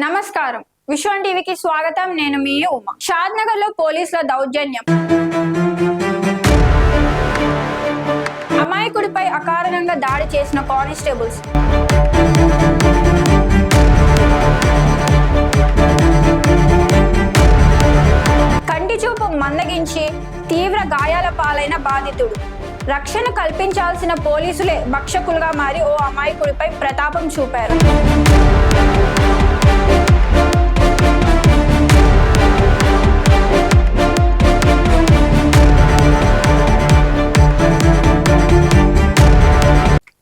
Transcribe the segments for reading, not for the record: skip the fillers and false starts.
నమస్కారం. విశ్వం టీవీకి స్వాగతం. నేను మీ ఉమా. షాద్నగర్ లో పోలీసుల దౌర్జన్యం. అమాయకుడిపై అకారణంగా దాడి చేసిన కానిస్టేబుల్స్. కంటి చూపు మందగించి తీవ్ర గాయాల పాలైన బాధితుడు. రక్షణ కల్పించాల్సిన పోలీసులే భక్షకులుగా మారి ఓ అమాయకుడిపై ప్రతాపం చూపారు.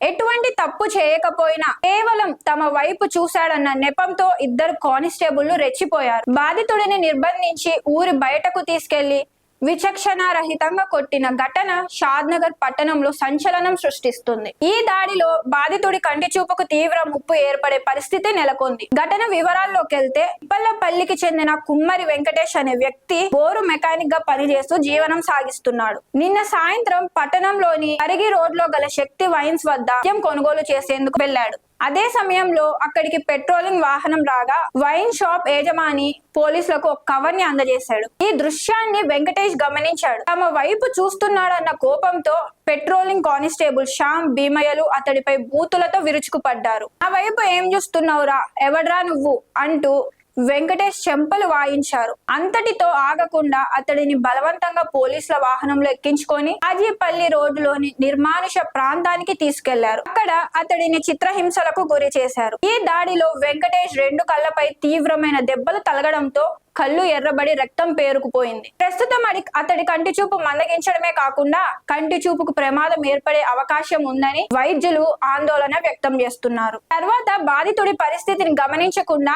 ఎటువంటి తప్పు చేయకపోయినా కేవలం తమ వైపు చూశాడన్న నెపంతో ఇద్దరు కానిస్టేబుళ్లు రెచ్చిపోయారు. బాధితుడిని నిర్బంధించి ఊరి బయటకు తీసుకెళ్లి విచక్షణారహితంగా కొట్టిన ఘటన షాద్నగర్ పట్టణంలో సంచలనం సృష్టిస్తుంది. ఈ దాడిలో బాధితుడి కంటి చూపుకు తీవ్ర ముప్పు ఏర్పడే పరిస్థితి నెలకొంది. ఘటన వివరాల్లోకి వెళ్తే, ఇప్పల్లపల్లికి చెందిన కుమ్మరి వెంకటేష్ అనే వ్యక్తి బోరు మెకానిక్ గా పనిచేస్తూ జీవనం సాగిస్తున్నాడు. నిన్న సాయంత్రం పట్టణంలోని పరిగి రోడ్ లో గల శక్తి వైన్స్ వద్ద మద్యం కొనుగోలు చేసేందుకు వెళ్లాడు. అదే సమయంలో అక్కడికి పెట్రోలింగ్ వాహనం రాగా వైన్ షాప్ యజమాని పోలీసులకు ఒక కవర్ ని అందజేశాడు. ఈ దృశ్యాన్ని వెంకటేష్ గమనించాడు. తమ వైపు చూస్తున్నాడన్న కోపంతో పెట్రోలింగ్ కానిస్టేబుల్ శ్యామ్ భీమయ్యలు అతడిపై బూతులతో విరుచుకుపడ్డారు. ఆ వైపు ఏం చూస్తున్నావురా, ఎవడ్రా నువ్వు అంటూ వెంకటేష్ చెంపలు వాయించారు. అంతటితో ఆగకుండా అతడిని బలవంతంగా పోలీసుల వాహనంలో ఎక్కించుకొని ఆజీపల్లి రోడ్డులోని నిర్మానుష ప్రాంతానికి తీసుకెళ్లారు. అక్కడ అతడిని చిత్రహింసలకు గురి చేశారు. ఈ దాడిలో వెంకటేష్ రెండు కళ్ళపై తీవ్రమైన దెబ్బలు తలగడంతో కళ్ళు ఎర్రబడి రక్తం పేరుకుపోయింది. ప్రస్తుతం అతడి కంటి చూపు మందగించడమే కాకుండా కంటి చూపుకు ప్రమాదం ఏర్పడే అవకాశం ఉందని వైద్యులు ఆందోళన వ్యక్తం చేస్తున్నారు. తర్వాత బాధితుడి పరిస్థితిని గమనించకుండా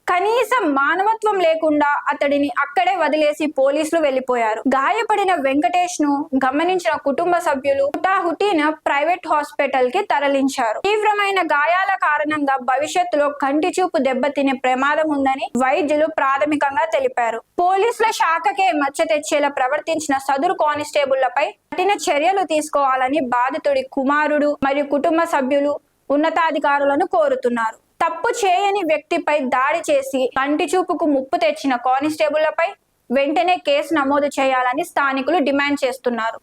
కనీసం మానవత్వం లేకుండా అతడిని అక్కడే వదిలేసి పోలీసులు వెళ్లిపోయారు. గాయపడిన వెంకటేష్ ను గమనించిన కుటుంబ సభ్యులు హుటాహుటిన ప్రైవేట్ హాస్పిటల్ కి తరలించారు. తీవ్రమైన గాయాల కారణంగా భవిష్యత్తులో కంటి చూపు దెబ్బతినే ప్రమాదం ఉందని వైద్యులు ప్రాథమికంగా తెలిపారు. పోలీసుల శాఖకే మచ్చ తెచ్చేలా ప్రవర్తించిన సదరు కానిస్టేబుళ్లపై కఠిన చర్యలు తీసుకోవాలని బాధితుడి కుమారుడు మరియు కుటుంబ సభ్యులు ఉన్నతాధికారులను కోరుతున్నారు. తప్పు చేయని వ్యక్తిపై దాడి చేసి కంటి చూపుకు ముప్పు తెచ్చిన కానిస్టేబుళ్లపై వెంటనే కేసు నమోదు చేయాలని స్థానికులు డిమాండ్ చేస్తున్నారు.